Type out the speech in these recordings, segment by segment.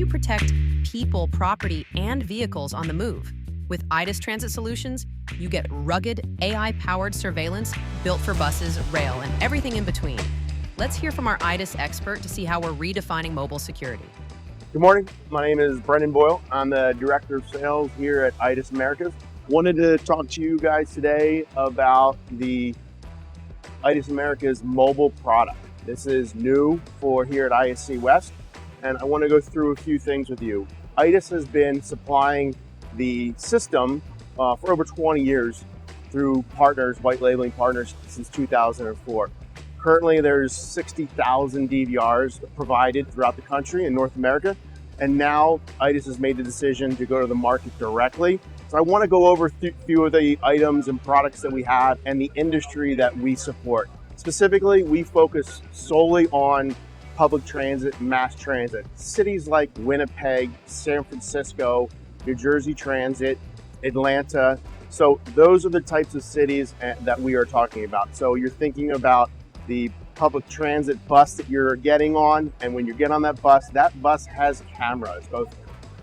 you protect people, property, and vehicles on the move. With IDIS Transit Solutions, you get rugged, AI-powered surveillance built for buses, rail, and everything in between. Let's hear from our IDIS expert to see how we're redefining mobile security. Good morning. My name is Brendan Boyle. I'm the Director of Sales here at IDIS Americas. Wanted to talk to you guys today about the IDIS Americas mobile product. This is new for here at ISC West, and I want to go through a few things with you. IDIS has been supplying the system for over 20 years through partners, white labeling partners, since 2004. Currently, there's 60,000 DVRs provided throughout the country in North America, and now IDIS has made the decision to go to the market directly. So I want to go over a few of the items and products that we have and the industry that we support. Specifically, we focus solely on public transit, mass transit. Cities like Winnipeg, San Francisco, New Jersey Transit, Atlanta. So those are the types of cities that we are talking about. So you're thinking about the public transit bus that you're getting on, and when you get on that bus has cameras, both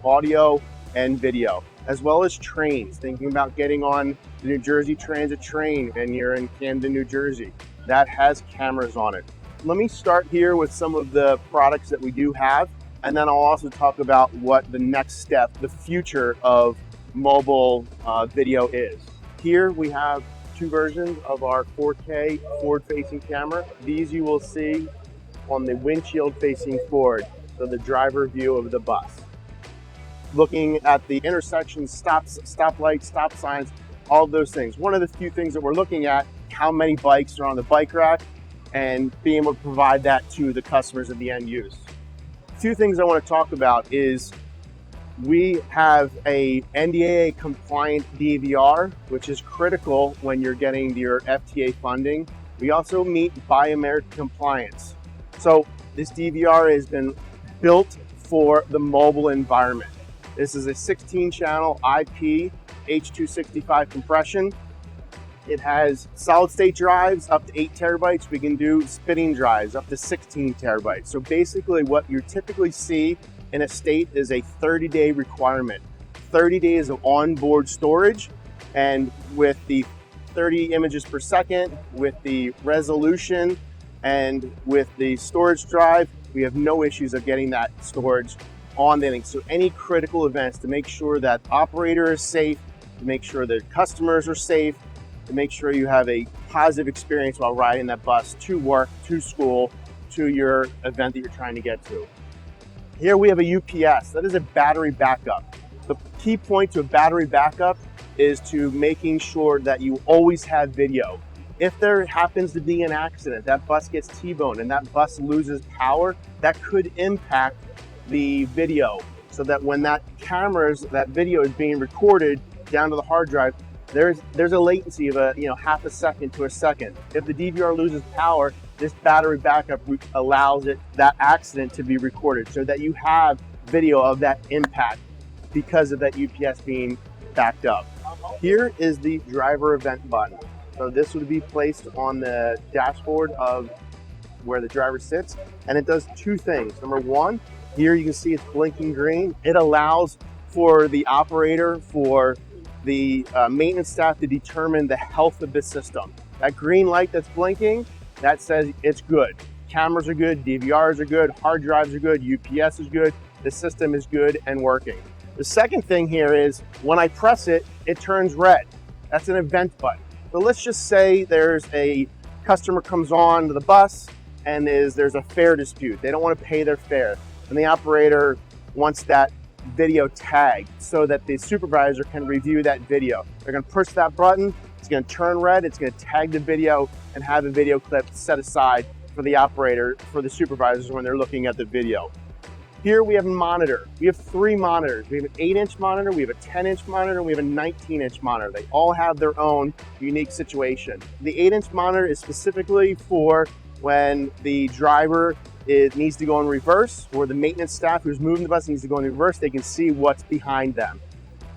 audio and video, as well as trains. Thinking about getting on the New Jersey Transit train and you're in Camden, New Jersey, that has cameras on it. Let me start here with some of the products that we do have, and then I'll also talk about what the next step, the future of mobile video is. Here we have two versions of our 4K forward-facing camera. These you will see on the windshield facing forward, so the driver view of the bus. Looking at the intersections, stoplights, stop signs, all of those things. One of the few things that we're looking at, how many bikes are on the bike rack, and being able to provide that to the customers at the end use. A few things I want to talk about is we have a NDAA-compliant DVR, which is critical when you're getting your FTA funding. We also meet Buy America compliance. So this DVR has been built for the mobile environment. This is a 16-channel IP H.265 compression. It has solid-state drives up to 8 terabytes. We can do spitting drives up to 16 terabytes. So basically what you typically see in a state is a 30-day requirement. 30 days of onboard storage, and with the 30 images per second, with the resolution, and with the storage drive, we have no issues of getting that storage on the thing. So any critical events, to make sure that the operator is safe, to make sure that customers are safe, to make sure you have a positive experience while riding that bus to work, to school, to your event that you're trying to get to. Here we have a UPS, that is a battery backup. The key point to a battery backup is to making sure that you always have video. If there happens to be an accident, that bus gets T-boned and that bus loses power, that could impact the video, so that when that video is being recorded down to the hard drive, there's a latency of half a second to a second. If the DVR loses power, this battery backup allows that accident to be recorded, so that you have video of that impact because of that UPS being backed up. Here is the driver event button. So this would be placed on the dashboard of where the driver sits, and it does two things. Number one, here you can see it's blinking green. It allows for the operator, for the maintenance staff to determine the health of the system. That green light that's blinking, that says it's good. Cameras are good, DVRs are good, hard drives are good, UPS is good, the system is good and working. The second thing here is when I press it, it turns red. That's an event button. So let's just say there's a customer comes on to the bus and there's a fare dispute. They don't want to pay their fare, and the operator wants that video tagged so that the supervisor can review that video. They're going to push that button, it's going to turn red, it's going to tag the video and have a video clip set aside for the operator, for the supervisors when they're looking at the video. Here we have a monitor. We have 3 monitors. We have an 8-inch monitor, we have a 10-inch monitor, and we have a 19-inch monitor. They all have their own unique situation. The 8-inch monitor is specifically for when the driver needs to go in reverse, or the maintenance staff who's moving the bus needs to go in reverse, they can see what's behind them.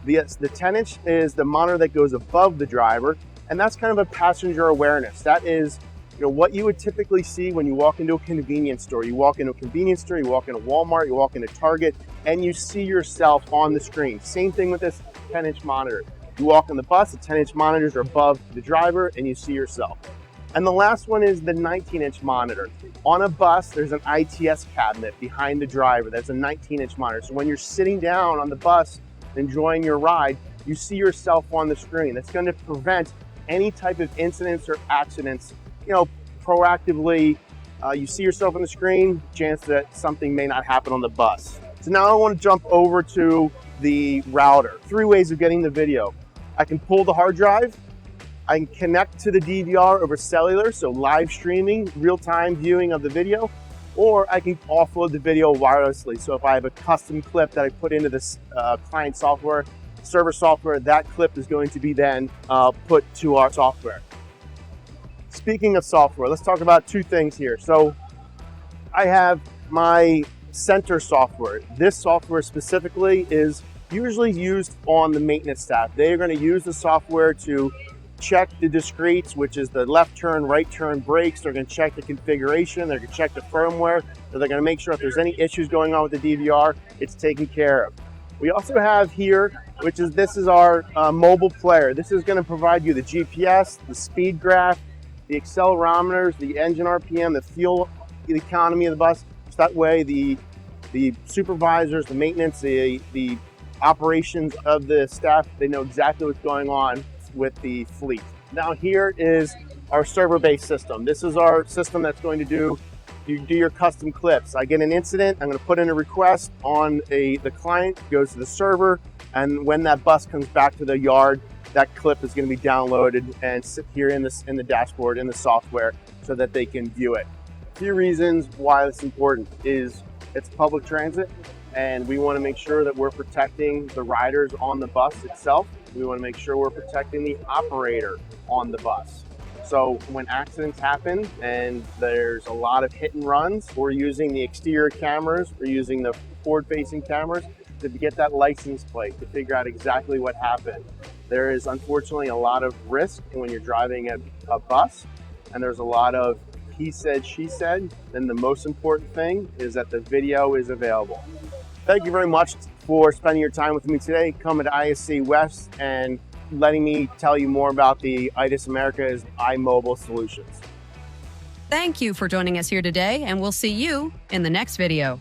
The 10-inch is the monitor that goes above the driver, and that's kind of a passenger awareness. That is what you would typically see when you walk into a convenience store. You walk into a convenience store, you walk into Walmart, you walk into Target, and you see yourself on the screen. Same thing with this 10-inch monitor. You walk on the bus, the 10-inch monitors are above the driver, and you see yourself. And the last one is the 19-inch monitor. On a bus, there's an ITS cabinet behind the driver. That's a 19-inch monitor. So when you're sitting down on the bus, enjoying your ride, you see yourself on the screen. That's going to prevent any type of incidents or accidents. Proactively, you see yourself on the screen, chance that something may not happen on the bus. So now I want to jump over to the router. 3 ways of getting the video. I can pull the hard drive, I can connect to the DVR over cellular, so live streaming, real-time viewing of the video, or I can offload the video wirelessly. So if I have a custom clip that I put into this client software, server software, that clip is going to be then put to our software. Speaking of software, let's talk about 2 things here. So I have my center software. This software specifically is usually used on the maintenance staff. They're going to use the software to check the discretes, which is the left turn, right turn brakes. They're going to check the configuration. They're going to check the firmware. So they're going to make sure if there's any issues going on with the DVR, it's taken care of. We also have here, this is our mobile player. This is going to provide you the GPS, the speed graph, the accelerometers, the engine RPM, the fuel economy of the bus. So that way the supervisors, the maintenance, the operations of the staff, they know exactly what's going on with the fleet. Now here is our server-based system. This is our system that's going to do your custom clips. I get an incident, I'm going to put in a request on the client, goes to the server, and when that bus comes back to the yard, that clip is going to be downloaded and sit here in the dashboard, in the software, so that they can view it. A few reasons why it's important is it's public transit, and we want to make sure that we're protecting the riders on the bus itself. We want to make sure we're protecting the operator on the bus. So when accidents happen and there's a lot of hit and runs, we're using the exterior cameras, we're using the forward-facing cameras to get that license plate, to figure out exactly what happened. There is unfortunately a lot of risk when you're driving a bus, and there's a lot of he said, she said. Then the most important thing is that the video is available. Thank you very much for spending your time with me today, coming to ISC West and letting me tell you more about the IDIS America's iMobile solutions. Thank you for joining us here today, and we'll see you in the next video.